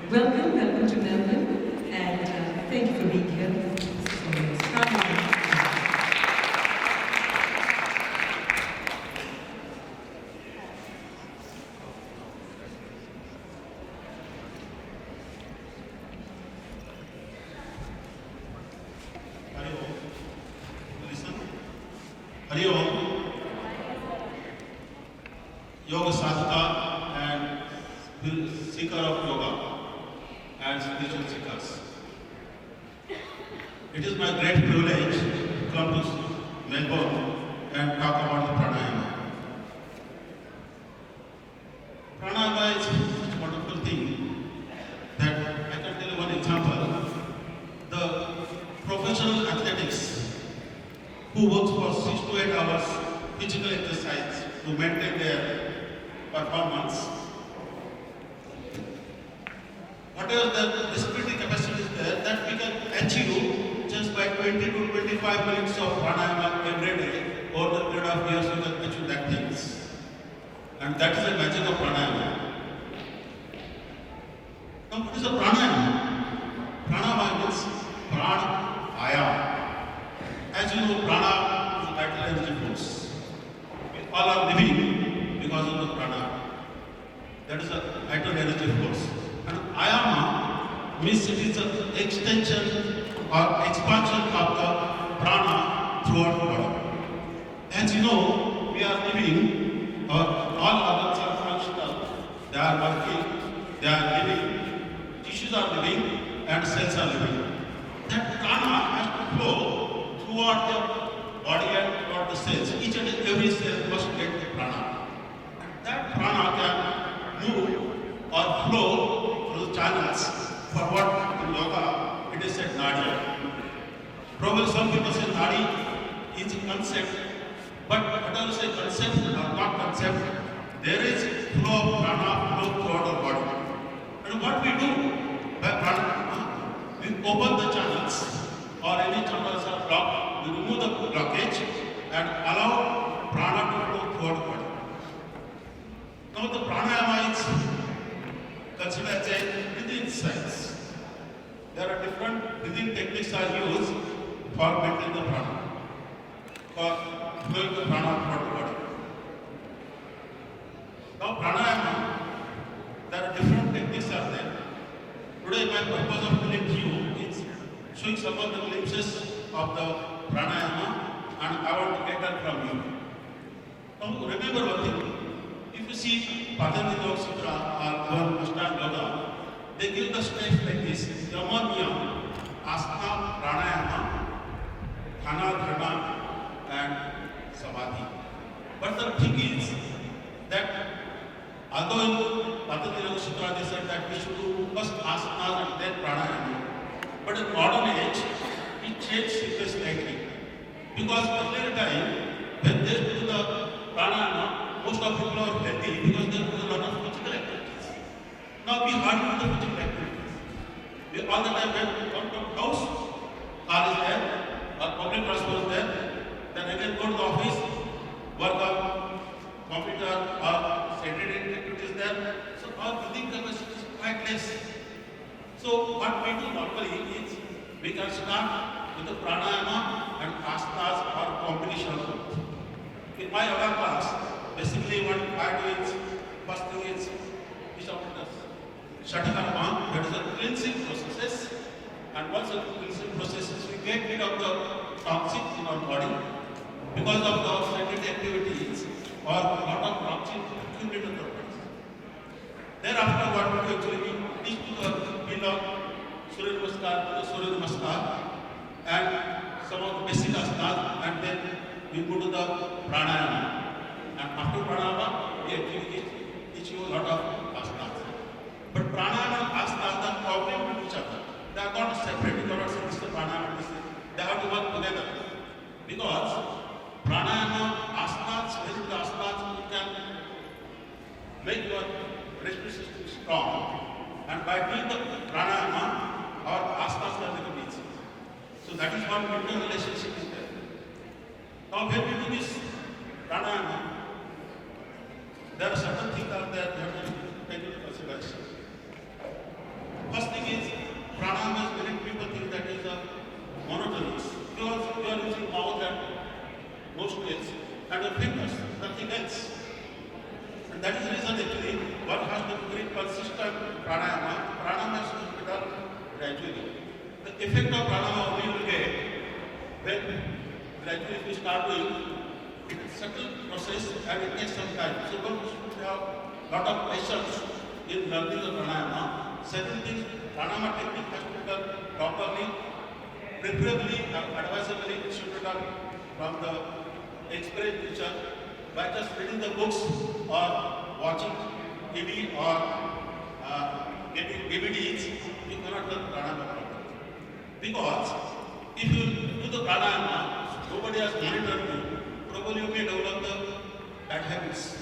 Welcome to Melbourne, and thank you for being here. Hari Om, Yoga Sadhaka and seeker of yoga and spiritual seekers. It is my great privilege to come to Melbourne and talk about the Pranayama. Pranayama is such a wonderful thing that I can tell you one example. The professional athletics who works for 6 to 8 hours physical exercise to maintain their performance. Whatever the respiratory capacity is there, that we can achieve just by 20 to 25 minutes of pranayama every day. Over the period of years, we can achieve that things. And that is the magic of pranayama. Now, what is a pranayama? Pranayama means prana aya. As you know, prana is a vital energy force. We all are living because of the prana. That is a vital energy force. And ayama means it is an extension or expansion of the prana throughout the body. As you know, we are living, all organs are functional. They are working, they are living, tissues are living, and cells are living. That prana has to flow throughout the body and throughout the cells. Each and every cell must get the prana. And that prana can move or flow through the channels. For what in yoga it is said nadi. Probably some people say nadi is a concept, but whatever say concept or not concept, there is flow of prana flow throughout our body. And what we do by prana, we open the channels or any channels are blocked, we remove the blockage and allow prana to flow throughout the body. Now the pranayama is considered as a breathing science. There are different breathing techniques are used for maintaining the prana, for flowing the prana throughout the body. Now pranayama, there are different techniques are there. Today my purpose of telling you is showing some of the glimpses of the pranayama and I want to get that from you. Now remember one thing, if you see Patanjali Yoga Sutra or Ashtanga Yoga, they give the steps like this: Yama, Niyam, Asana, Pranayama, Dhana, Dharana and Samadhi. But the thing is that although in Patanjali Yoga Sutra they said that we should do first asanas and then pranayama, but in modern age, we change sequence slightly. Because earlier time, when they do the pranayama, most of people are healthy because they do a lot of physical activities. Now we hardly do the physical activities. We all the time when we come to house, car is there, or public transport is there, then again go to the office, work on computer or sedentary activities there. So our breathing capacity is quite less. So what we do normally is we can start with the pranayama and asanas or combination of both. In my yoga class, basically what I do is first thing is Shatakarma, that is a cleansing processes, and once the cleansing processes we get rid of the toxins in our body because of the sedentary activities or a lot of toxins accumulated in the body. Thereafter what we do actually we teach to the field of Surya Namaskar and some of the basic asanas, and then we go to the pranayama. And after pranayama, we actually teach you a lot of asanas. But pranayama and asanas are complement each other. They are not separate. You cannot say this is the pranayama, they have to work together. Because pranayama, asanas, when the asanas, you can make your respiratory system strong. And by doing the pranayama, our asanas can become easy. So that is one interrelationship is there. Now when we do this pranayama, there are certain things out there that we have to take into consideration. effect of pranayama we will get when gradually we start doing it is subtle process and it takes some time. So one should have lot of patience in learning the pranayama. Second thing, pranayama technique has to be done properly, preferably advisably it should be done from the experienced teacher. By just reading the books or watching TV or getting DVDs, you cannot learn pranayama properly. Because if you do the pranayama, nobody has monitored you, probably you may develop the bad habits.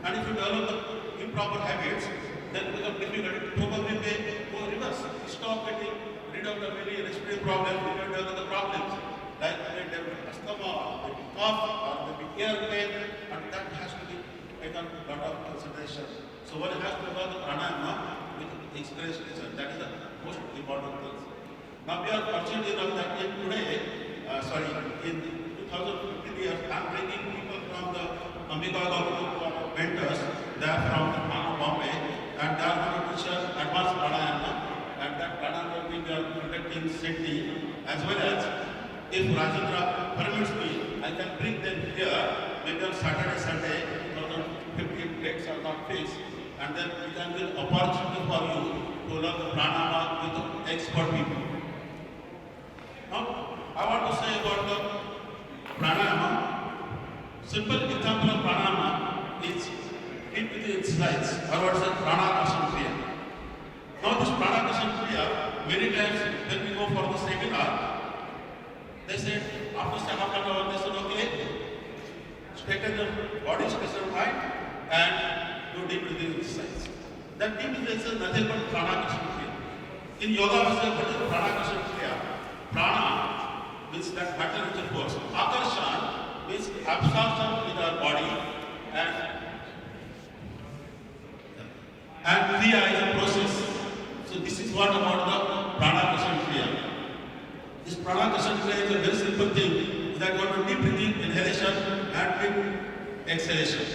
And if you develop the improper habits, then it becomes difficult. It probably may go reverse. Stop getting rid of the many respiratory problems, you may develop the problems. Like maybe asthma, or maybe cough, or maybe ear pain, and that has to be taken a lot of consideration. So one has to learn the pranayama with experienced teacher. That is the most important thing. Now we are fortunate enough that in 2015 years, I am bringing people from the Ambika government mentors. They are from Bombay, and they are going to teach us advanced pranayama, and that pranayama we are conducting Sydney, as well as if Rajendra permits me, I can bring them here, maybe on Saturday, Sunday, 2015 dates are not fixed, and then we can give opportunity for you to learn the pranayama with expert people. Now, I want to say about the pranayama. Simple example of pranayama is deep breathing exercise, or what is it, Pranayama Kriya. Now, this Pranayama Kriya, many times when we go for the seminar, they said, after half an hour, they said, okay, straighten the body, straighten the mind, and do deep breathing exercise. That deep breathing exercise is nothing but Pranayama Kriya. In yoga, we say, what is Pranayama Kriya? Prana means that vital energy force. Akarshan means absorption in our body, and Kriya is a process. So this is what about the Pranayama Kriya. This Pranayama Kriya is a very simple thing, that you have to deep breathing, inhalation and deep exhalation.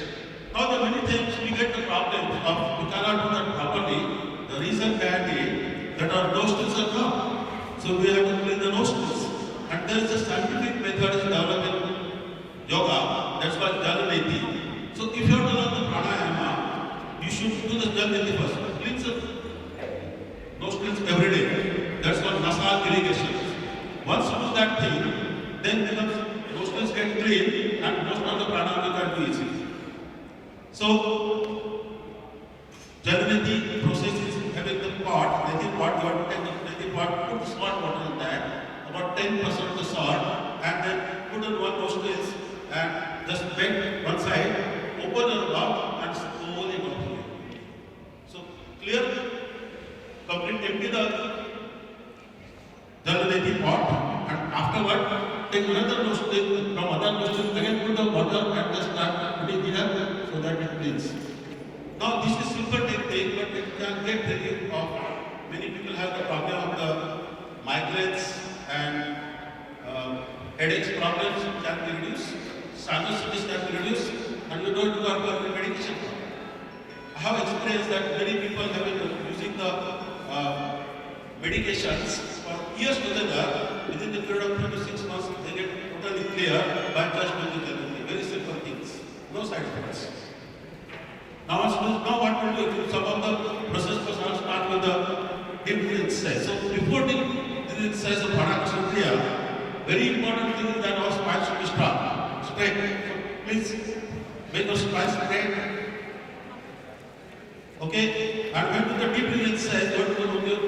Now the many times we get the problem of we cannot do that properly. The reason can be that our nostrils are blocked. So we have to clean the nostrils. And there is a scientific method is developed in yoga, that's called Jalaneti. So if you have to learn the pranayama, you should do the Jalaneti first. Cleanse the nostrils every day. That's called nasal irrigation. Once you do that thing, then becomes nostrils get clean and most of the pranayama can do easy. So Jalaneti process is having the pot, neti pot, you have to take the neti pot, put salt water in that, about 10% of the salt, and then put on one nostrils and just bend one side, open your mouth and slowly go through. So clear, complete, empty the Jalaneti pot, and afterward take another nostril, from other nostril again put the water and just start putting here so that it cleans. Now this is simple technique, but it can get relief of many people have the problem of the migraines and headaches problems can be reduced, sinusitis can be reduced, and you don't require any medication. I have experienced that many people have been using the medications for years together. Within the period of 3 to 6 months, they get totally clear by just doing the very simple things, no side effects. Now what we'll do, some of the process first I'll start with the deep breathing exercise. So before deep breathing exercise of Pranayama Kriya, very important thing is that our spine should be straight. So please make your spine straight. Okay? And when do the deep breathing exercise, you have to do your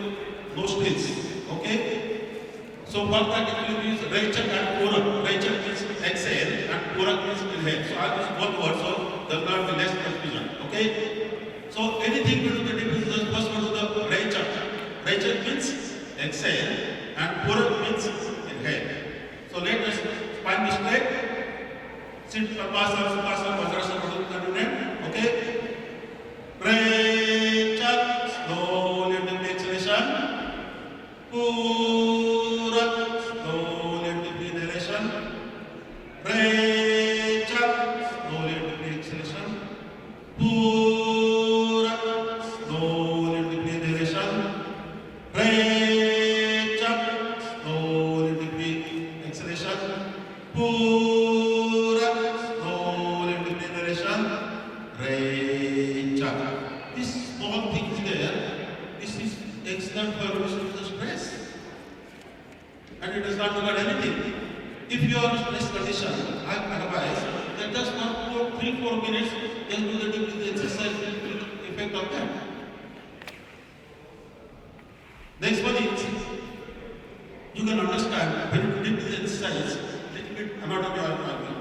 nostrils. Okay? So for that it will use Raichak and Purak. Raichak means exhale and Purak means inhale. So I'll use one word so there will not be less confusion. Okay? So anything to do the deep breathing, first we do the Raichak. Raichak means exhale and Purak means inhale. So let us spine be straight. Sit Padmasana, Sukhasana, Vajrasana, Padmasana. Okay? Raichak, slowly deep exhalation. Purak, slowly deep inhalation. Raichak, slowly deep exhalation. Purak, slowly deep inhalation. Raichak, This small thing is there. This is excellent for reducing the stress. And it does not require anything. If you are in stress condition, I advise that just for 3-4 minutes, just do the deep exercise effect of that. Next one is, you can understand when you did the exercise, little bit anatomy of your.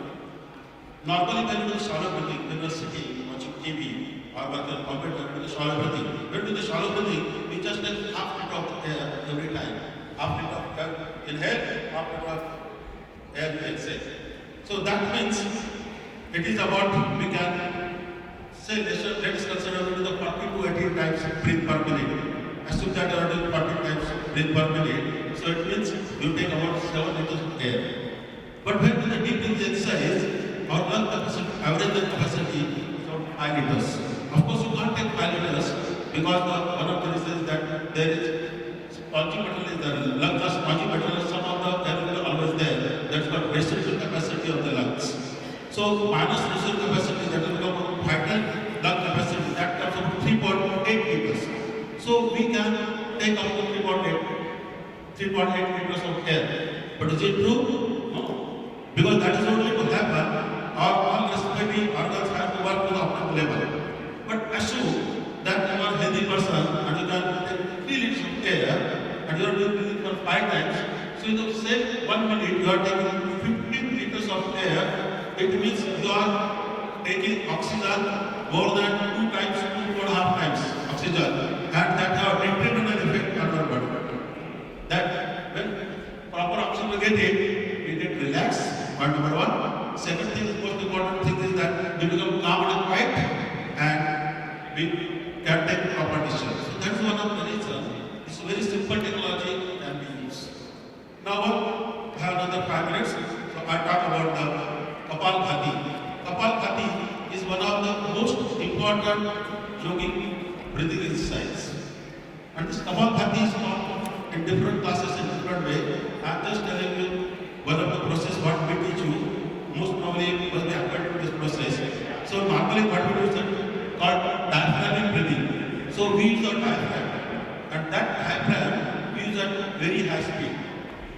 Normally when you do shallow breathing, when you are sitting, watching TV, or working on computer, you do shallow breathing. When you do the shallow breathing, we just take half liter of air every time. Half liter of air inhale, half liter of air exhale. So that means it is about, we can say, let's consider the 40 to 18 times breathe per minute. Assume that you are doing 40 times breathe per minute. So it means you take about 7 liters of air. But when we do the deep breathing exercise, our lung capacity, average lung capacity is about 5 liters. Of course, you can't take 5 liters because one of the reasons that there is spongy material is there. Lungs are spongy material, some of the air will always there. That's called residual capacity of the lungs. So minus residual capacity, that will become vital lung capacity, that comes up to 3.8 liters. So we can take up to 3.8 liters of air. But is it true? No. Because that is only to happen. All respiratory organs have to work to the optimal level. But assume that you are a healthy person and you can take 3 liters of air and you are doing breathing for 5 times. So in the same 1 minute you are taking 15 liters of air. It means you are taking oxygen more than 2 times, 2.5 times oxygen, and that have internal effect on our body. That when proper oxygen we get relaxed. Point number 1. Second thing, is most important thing is that we become calm and quiet and we can take proper decisions. So that's one of the reasons. It's a very simple technology that we use. Now I have another 5 minutes. So I talk about the Kapalbhati. Kapalbhati is one of the most important yogic breathing exercise. And this Kapalbhati is taught in different classes in different way. I am just telling you one of the process what we teach you. Most probably must be applied to this process. So normally what we do is called diaphragmatic breathing. So we use our diaphragm, and that diaphragm we use at very high speed.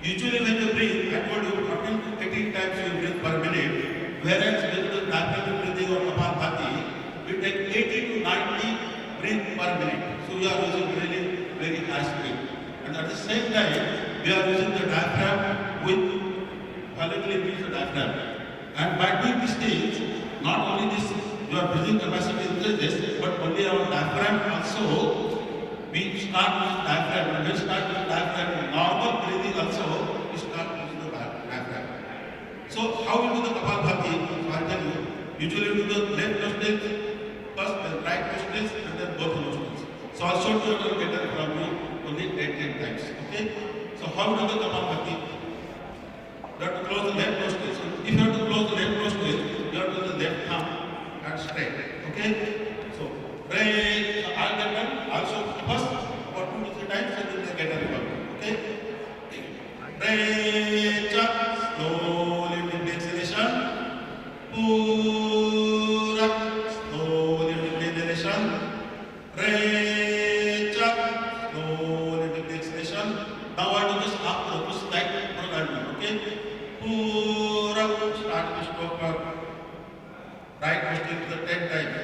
Usually when you breathe, I told you 14 to 18 times you breathe per minute, whereas with the diaphragmatic breathing or Kapalbhati, we take 80 to 90 breath per minute. So we are using really very high speed. And at the same time, we are using the diaphragm with violently increase the diaphragm. And by doing these things, not only this your breathing capacity increases, but only our diaphragm also, we start with diaphragm. When we start with diaphragm, normal breathing also, we start using the diaphragm. So how we do the Kapalbhati? I tell you, usually we do the left nostrils first, then right nostrils, and then both nostrils. So I'll show you a better from you only 10 times. Okay? So how we do the Kapalbhati? You have to close the left nostril. So if you have to close the left nostril, you have to do the left thumb and straight. Okay? So breathe. So I'll get done. I'll show first for 2 to 3 times and then get a rhythm. Okay? Breathe up. Slowly with the exhalation. Pura. Slowly with the inhalation. Breathe up. Slowly with the exhalation. Now I do just after to stack Pranayama. Okay? Pura. Start to stop. Right nostril to the 10 times.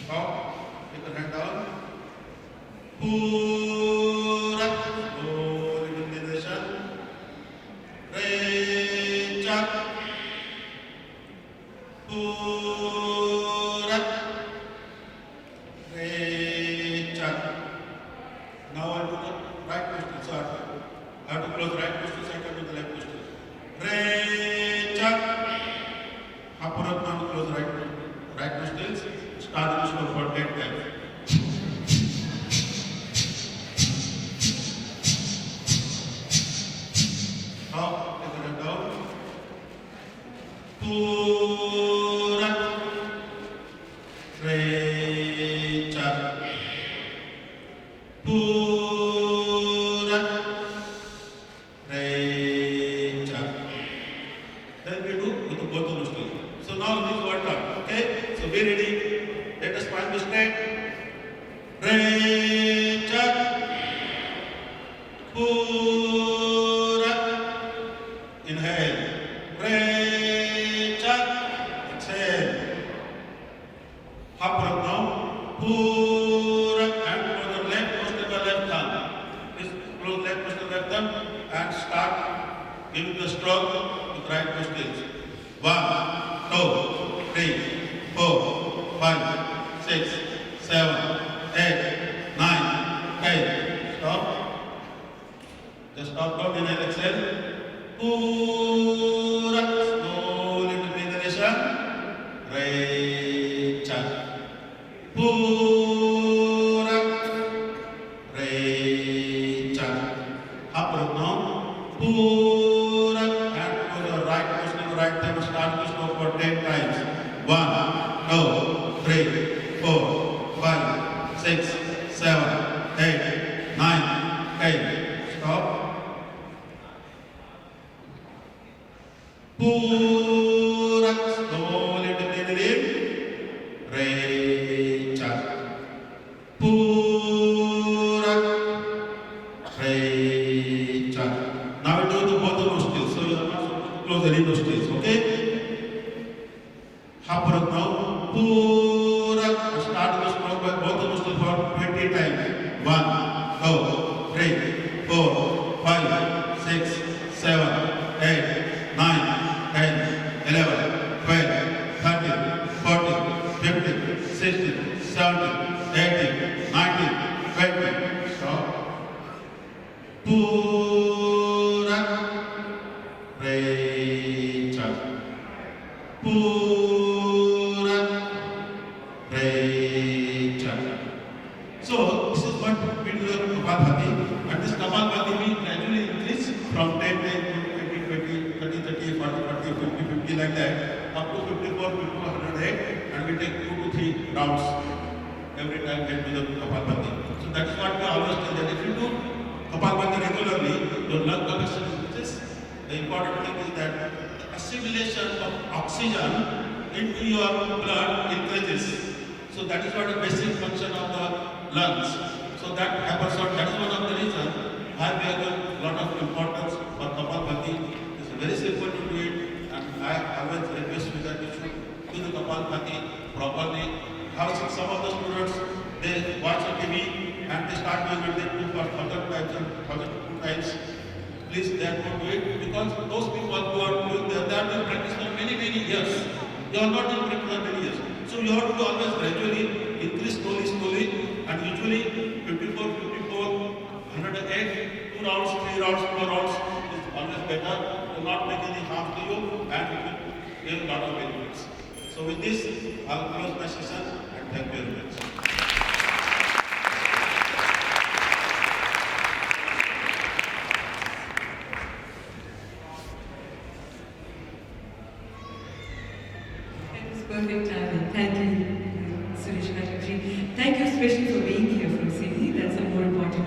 Stop. Take the hand down. Pura. Slowly with the inhalation. Reach up. Pura. Reach up. Now I do the right nostril. So I have to close right nostril, so I can do the left nostril. Reach up. Hapuratma close right nostrils. Start the nostril for 10 times. Now take the hand down. Pura. Reach up. Pura. Reach Inhale. Recha. Exhale. Half breath now. Pura. And close the left, close the left hand. Please close left, close the left hand. And start giving the stroke with right nostrils. 1, 2, 3, 4, 5, 6, 7, 8, 9, 10. Stop. Just stop. Don't inhale, exhale. Pura. Slowly to inhalation. Recha. Pura. Recha. Half breath now. Pura. And close your right nostril, right thumb. Start to stroke for 10 times. 1, 2, 3, 4, 5, 6, 7, 8, 9, 10. Stop. Pura. Slowly to breathe in. Recha. Pura. Recha. Now we do the both the nostrils. So you are not supposed to close any nostrils. Okay? Half breath now. Pura. Start the stroke by both the nostrils for 20 times. 1, 2, 3, 4, 5, 6, 7, 8, 9, 10, 11, 12, 13, 14, 15, 16, 17, 18, 19, 20. Stop. Pura. Recha. Pura. Recha. So this is what we do the Kapalbhati. And this Kapalbhati we gradually increase from 10 to 20, 30, 40, 50, 50 like that, up to 54, 108, and we take 2 to 3 rounds every time we do the Kapalbhati. So that is what we always tell that if you do Kapalbhati regularly, your lung condition increases. The important thing is that the assimilation of oxygen into your blood increases. So that is what the basic function of the lungs. So that happens. So that is one of the reasons why we have a lot of importance for Kapalbhati. It's very simple to do it, and I always request you that you should do the Kapalbhati properly. How some of the students they watch a TV and they start doing it, they do for 1,000 times and 1,002 times. Please therefore do it, because those people who are doing that, they have been practicing for many years. They are not doing practice for many years. So you have to always gradually increase slowly, and usually 54, 108, 2 rounds, 3 rounds, 4 rounds is always better. It will not make any harm to you, and it will give a lot of benefits. So with this, I will close my session, and thank you very much. That was perfect timing. Thank you, Suresh Khatav. Thank you especially for being